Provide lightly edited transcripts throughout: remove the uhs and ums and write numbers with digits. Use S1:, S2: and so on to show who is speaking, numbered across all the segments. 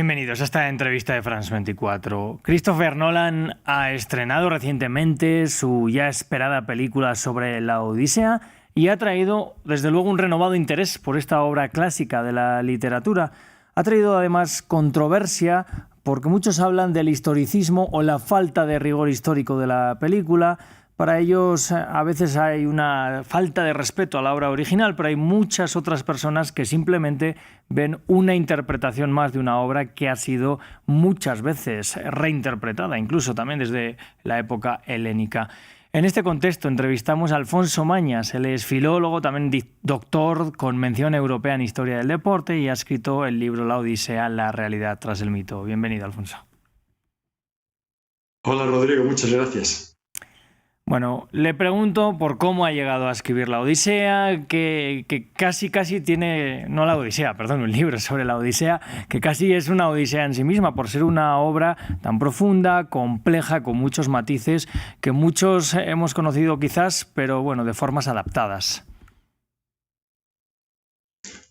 S1: Bienvenidos a esta entrevista de France 24. Christopher Nolan ha estrenado recientemente su ya esperada película sobre la Odisea y ha traído, desde luego, un renovado interés por esta obra clásica de la literatura. Ha traído además controversia porque muchos hablan del historicismo o la falta de rigor histórico de la película. Para ellos a veces hay una falta de respeto a la obra original, pero hay muchas otras personas que simplemente ven una interpretación más de una obra que ha sido muchas veces reinterpretada, incluso también desde la época helénica. En este contexto entrevistamos a Alfonso Mañas. Él es filólogo, también doctor con mención europea en Historia del Deporte y ha escrito el libro La Odisea, la realidad tras el mito. Bienvenido, Alfonso.
S2: Hola, Rodrigo, muchas gracias.
S1: Bueno, le pregunto por cómo ha llegado a escribir La Odisea, que casi tiene, no la Odisea, perdón, un libro sobre la Odisea, que casi es una odisea en sí misma, por ser una obra tan profunda, compleja, con muchos matices, que muchos hemos conocido quizás, pero bueno, de formas adaptadas.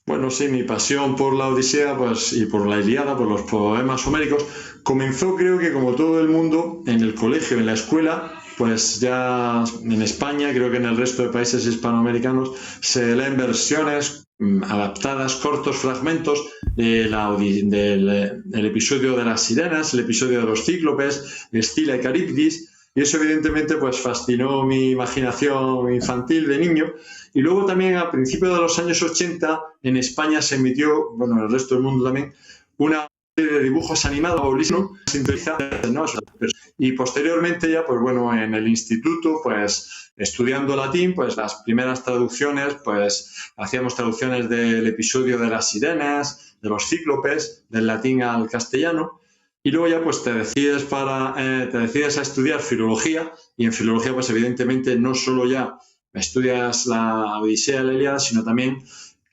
S2: Bueno, sí, mi pasión por la Odisea y por la Ilíada, por los poemas homéricos, comenzó, creo que como todo el mundo, en el colegio, en la escuela. Pues ya en España, creo que en el resto de países hispanoamericanos, se leen versiones adaptadas, cortos fragmentos del episodio de las sirenas, el episodio de los cíclopes, Escila y Caribdis, y eso evidentemente pues fascinó mi imaginación infantil de niño. Y luego también a principios de los años 80 en España se emitió, bueno, en el resto del mundo también, una serie de dibujos animados, ¿no? Y posteriormente ya, pues bueno, en el instituto, pues estudiando latín, pues las primeras traducciones, pues hacíamos traducciones del episodio de las sirenas, de los cíclopes, del latín al castellano. Y luego ya pues te decides a estudiar filología, y en filología pues evidentemente no solo ya estudias la Odisea y la Ilíada, sino también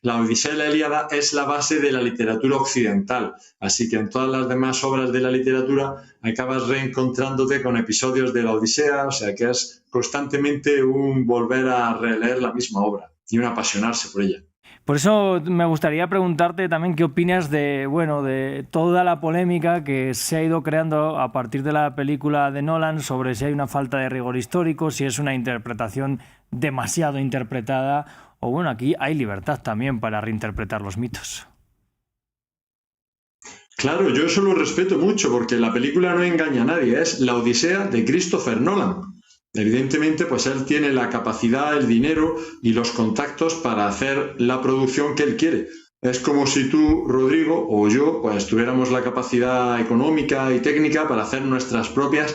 S2: la Odisea y la Ilíada es la base de la literatura occidental, así que en todas las demás obras de la literatura acabas reencontrándote con episodios de la Odisea, o sea que es constantemente un volver a releer la misma obra y un apasionarse por ella.
S1: Por eso me gustaría preguntarte también qué opinas de toda la polémica que se ha ido creando a partir de la película de Nolan sobre si hay una falta de rigor histórico, si es una interpretación demasiado interpretada, o bueno, aquí hay libertad también para reinterpretar los mitos.
S2: Claro, yo eso lo respeto mucho porque la película no engaña a nadie, es La Odisea de Christopher Nolan. Evidentemente, pues él tiene la capacidad, el dinero y los contactos para hacer la producción que él quiere. Es como si tú, Rodrigo, o yo, pues tuviéramos la capacidad económica y técnica para hacer nuestras propias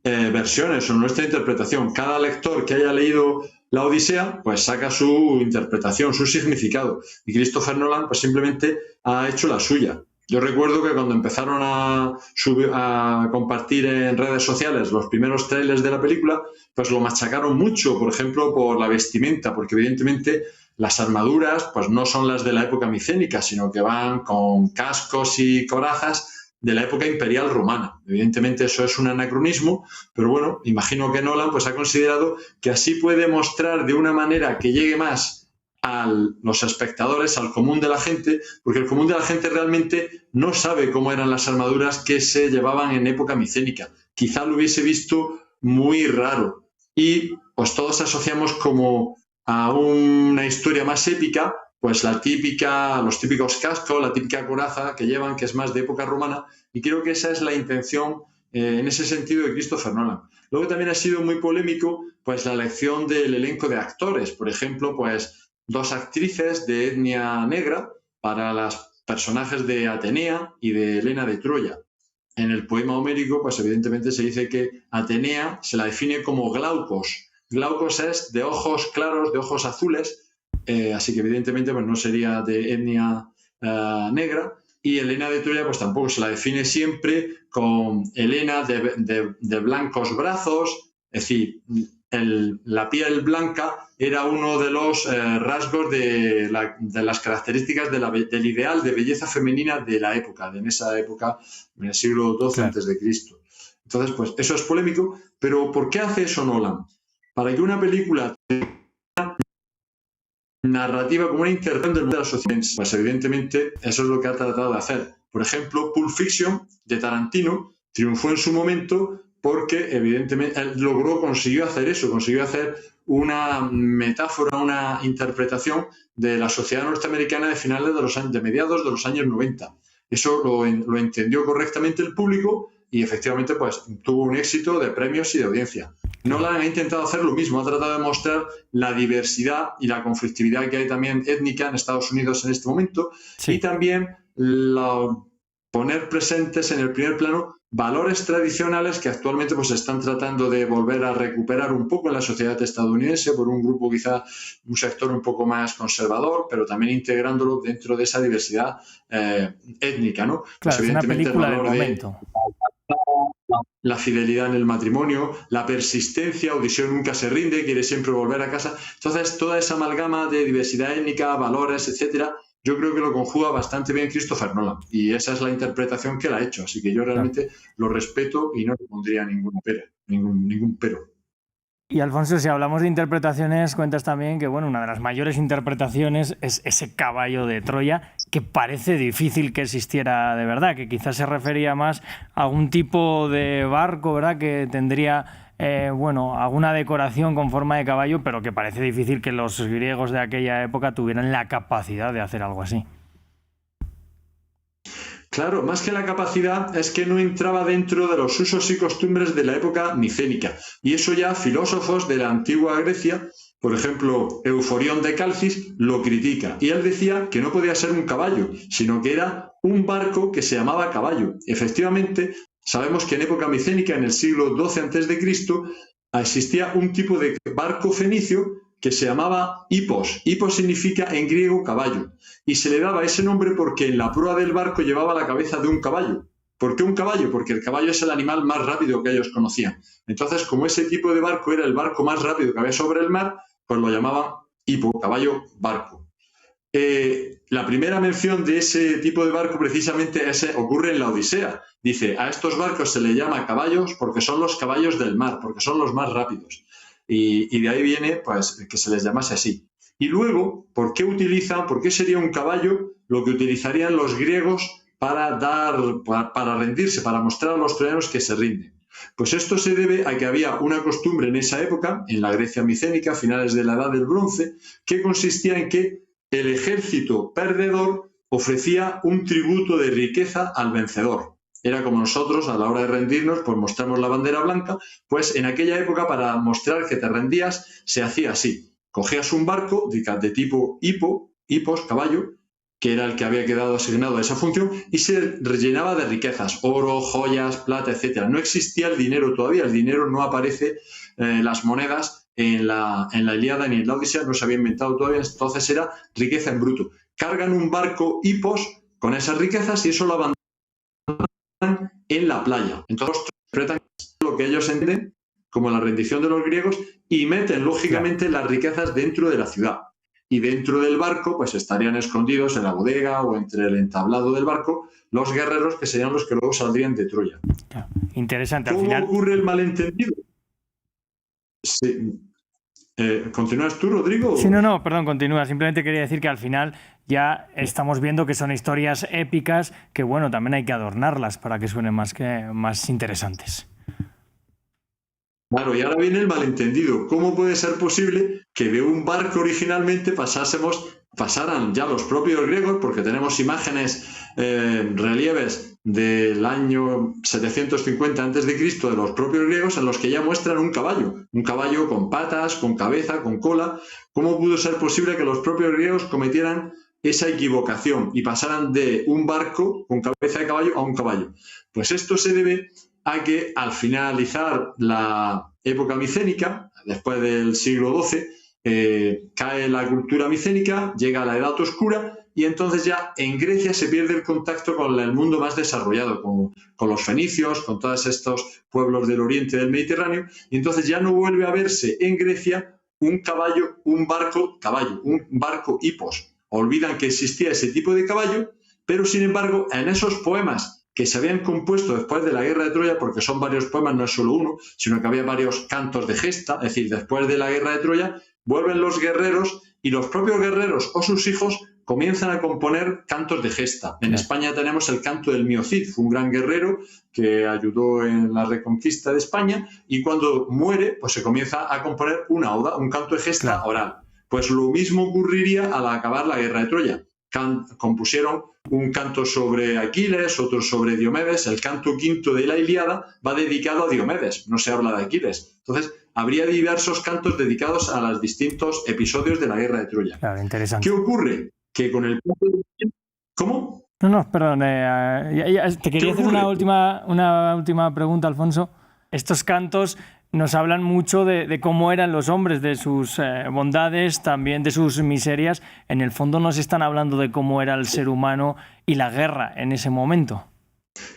S2: versiones o nuestra interpretación. Cada lector que haya leído La Odisea, pues saca su interpretación, su significado. Y Christopher Nolan, pues simplemente ha hecho la suya. Yo recuerdo que cuando empezaron a compartir en redes sociales los primeros trailers de la película, pues lo machacaron mucho, por ejemplo, por la vestimenta, porque evidentemente las armaduras pues no son las de la época micénica, sino que van con cascos y corazas de la época imperial romana. Evidentemente eso es un anacronismo, pero bueno, imagino que Nolan pues ha considerado que así puede mostrar de una manera que llegue más a los espectadores, al común de la gente, porque el común de la gente realmente no sabe cómo eran las armaduras que se llevaban en época micénica. Quizá lo hubiese visto muy raro. Y pues todos asociamos como a una historia más épica, pues los típicos cascos, la típica coraza que llevan, que es más de época romana, y creo que esa es la intención en ese sentido de Christopher Nolan. Luego también ha sido muy polémico pues la elección del elenco de actores, por ejemplo, pues 2 actrices de etnia negra para los personajes de Atenea y de Helena de Troya. En el poema homérico, pues evidentemente se dice que Atenea se la define como Glaucos. Glaucos es de ojos claros, de ojos azules, así que evidentemente pues no sería de etnia negra. Y Helena de Troya pues tampoco se la define siempre con Helena de blancos brazos, es decir, la piel blanca era uno de los rasgos de las características del ideal de belleza femenina de la época, en esa época, en el siglo XII
S1: Claro.
S2: a.C. Entonces, pues eso es polémico, pero ¿por qué hace eso Nolan? Para que una película narrativa como una interpretación del mundo de la sociedad, pues evidentemente eso es lo que ha tratado de hacer. Por ejemplo, Pulp Fiction de Tarantino triunfó en su momento porque evidentemente él consiguió hacer una metáfora, una interpretación de la sociedad norteamericana de mediados de los años 90. Eso lo entendió correctamente el público y efectivamente pues tuvo un éxito de premios y de audiencia. Nolan ha intentado hacer lo mismo, ha tratado de mostrar la diversidad y la conflictividad que hay también étnica en Estados Unidos en este momento, y también poner presentes en el primer plano valores tradicionales que actualmente pues están tratando de volver a recuperar un poco en la sociedad estadounidense por un grupo quizá, un sector un poco más conservador, pero también integrándolo dentro de esa diversidad étnica, ¿no?
S1: Claro, pues es una película del momento.
S2: La fidelidad en el matrimonio, la persistencia, Odiseo nunca se rinde, quiere siempre volver a casa. Entonces, toda esa amalgama de diversidad étnica, valores, etcétera, yo creo que lo conjuga bastante bien Christopher Nolan. Y esa es la interpretación que él ha hecho. Así que yo realmente lo respeto y no le pondría ningún pero.
S1: Y Alfonso, si hablamos de interpretaciones, cuentas también que una de las mayores interpretaciones es ese caballo de Troya, que parece difícil que existiera de verdad, que quizás se refería más a algún tipo de barco, ¿verdad?, que tendría alguna decoración con forma de caballo, pero que parece difícil que los griegos de aquella época tuvieran la capacidad de hacer algo así.
S2: Claro, más que la capacidad es que no entraba dentro de los usos y costumbres de la época micénica. Y eso ya filósofos de la antigua Grecia, por ejemplo, Euforión de Calcis, lo critica. Y él decía que no podía ser un caballo, sino que era un barco que se llamaba caballo. Efectivamente, sabemos que en época micénica, en el siglo XII a.C., existía un tipo de barco fenicio que se llamaba hipos. Hipos significa en griego caballo. Y se le daba ese nombre porque en la proa del barco llevaba la cabeza de un caballo. ¿Por qué un caballo? Porque el caballo es el animal más rápido que ellos conocían. Entonces, como ese tipo de barco era el barco más rápido que había sobre el mar, pues lo llamaban hipo, caballo, barco. La primera mención de ese tipo de barco precisamente ocurre en la Odisea. Dice, a estos barcos se les llama caballos porque son los caballos del mar, porque son los más rápidos. Y de ahí viene pues que se les llamase así. Y luego, ¿por qué sería un caballo lo que utilizarían los griegos para rendirse, para mostrar a los troyanos que se rinden? Pues esto se debe a que había una costumbre en esa época, en la Grecia micénica, a finales de la Edad del Bronce, que consistía en que el ejército perdedor ofrecía un tributo de riqueza al vencedor. Era como nosotros, a la hora de rendirnos, pues mostramos la bandera blanca, pues en aquella época, para mostrar que te rendías, se hacía así. Cogías un barco de tipo hipos, caballo, que era el que había quedado asignado a esa función, y se rellenaba de riquezas, oro, joyas, plata, etc. No existía el dinero todavía, el dinero no aparece, las monedas en la Ilíada ni en la Odisea, no se había inventado todavía, entonces era riqueza en bruto. Cargan un barco hipos con esas riquezas y eso lo abandonan en la playa. Entonces interpretan lo que ellos entienden como la rendición de los griegos y meten lógicamente las riquezas dentro de la ciudad. Y dentro del barco pues estarían escondidos en la bodega o entre el entablado del barco los guerreros que serían los que luego saldrían de Troya.
S1: Interesante.
S2: ¿Cómo ocurre el malentendido? Sí. ¿Continúas tú, Rodrigo?
S1: Sí, no, perdón, continúa. Simplemente quería decir que al final ya estamos viendo que son historias épicas que, también hay que adornarlas para que suenen más interesantes.
S2: Claro, y ahora viene el malentendido. ¿Cómo puede ser posible que de un barco originalmente pasaran ya los propios griegos, porque tenemos imágenes, relieves del año 750 a.C. de los propios griegos en los que ya muestran un caballo con patas, con cabeza, con cola? ¿Cómo pudo ser posible que los propios griegos cometieran esa equivocación y pasaran de un barco con cabeza de caballo a un caballo? Pues esto se debe a que al finalizar la época micénica, después del siglo XII, cae la cultura micénica, llega la Edad Oscura y entonces ya en Grecia se pierde el contacto con el mundo más desarrollado, con los fenicios, con todos estos pueblos del oriente del Mediterráneo, y entonces ya no vuelve a verse en Grecia un barco hipos. Olvidan que existía ese tipo de caballo, pero sin embargo en esos poemas que se habían compuesto después de la guerra de Troya, porque son varios poemas, no es solo uno, sino que había varios cantos de gesta, es decir, después de la guerra de Troya, vuelven los guerreros y los propios guerreros o sus hijos comienzan a componer cantos de gesta. En España tenemos el canto del Mío Cid, fue un gran guerrero que ayudó en la reconquista de España, y cuando muere, pues se comienza a componer una oda, un canto de gesta oral. Pues lo mismo ocurriría al acabar la guerra de Troya. Compusieron un canto sobre Aquiles, otro sobre Diomedes. El canto quinto de la Ilíada va dedicado a Diomedes, no se habla de Aquiles. Entonces, habría diversos cantos dedicados a los distintos episodios de la guerra de Troya.
S1: Claro, interesante.
S2: ¿Qué ocurre? Que con el... ¿Cómo?
S1: No, perdón. Te quería hacer una última pregunta, Alfonso. Estos cantos nos hablan mucho de cómo eran los hombres, de sus bondades, también de sus miserias. En el fondo nos están hablando de cómo era el ser humano y la guerra en ese momento.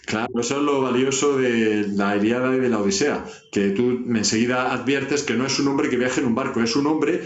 S2: Claro, eso es lo valioso de la Ilíada y de la Odisea, que tú enseguida adviertes que no es un hombre que viaje en un barco, es un hombre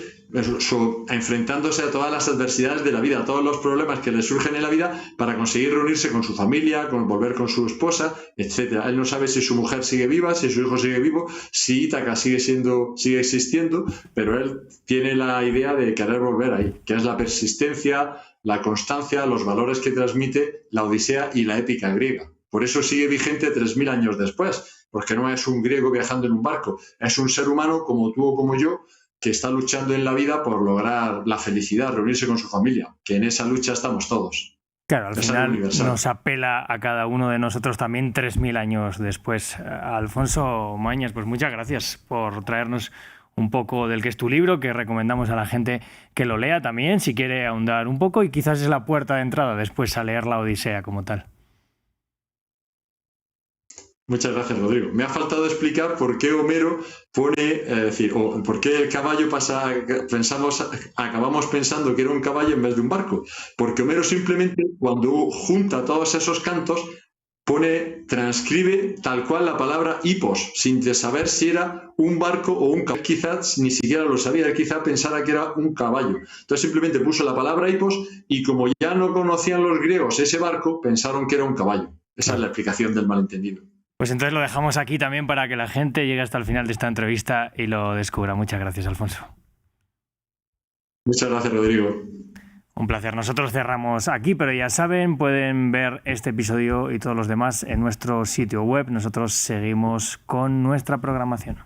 S2: enfrentándose a todas las adversidades de la vida, a todos los problemas que le surgen en la vida para conseguir reunirse con su familia, volver con su esposa, etcétera. Él no sabe si su mujer sigue viva, si su hijo sigue vivo, si Ítaca sigue existiendo, pero él tiene la idea de querer volver ahí, que es la persistencia, la constancia, los valores que transmite la Odisea y la épica griega. Por eso sigue vigente 3000 años después, porque no es un griego viajando en un barco, es un ser humano como tú o como yo, que está luchando en la vida por lograr la felicidad, reunirse con su familia, que en esa lucha estamos todos.
S1: Claro, al final nos apela a cada uno de nosotros también 3000 años después. Alfonso Mañas, pues muchas gracias por traernos un poco del que es tu libro, que recomendamos a la gente que lo lea también, si quiere ahondar un poco, y quizás es la puerta de entrada después a leer la Odisea como tal.
S2: Muchas gracias, Rodrigo. Me ha faltado explicar por qué Homero pone, por qué el caballo acabamos pensando que era un caballo en vez de un barco. Porque Homero simplemente, cuando junta todos esos cantos, transcribe tal cual la palabra hipos, sin saber si era un barco o un caballo. Quizás ni siquiera lo sabía, él quizá pensara que era un caballo. Entonces simplemente puso la palabra hipos, y como ya no conocían los griegos ese barco, pensaron que era un caballo. Esa es la explicación del malentendido.
S1: Pues entonces lo dejamos aquí también para que la gente llegue hasta el final de esta entrevista y lo descubra. Muchas gracias, Alfonso.
S2: Muchas gracias, Rodrigo.
S1: Un placer. Nosotros cerramos aquí, pero ya saben, pueden ver este episodio y todos los demás en nuestro sitio web. Nosotros seguimos con nuestra programación.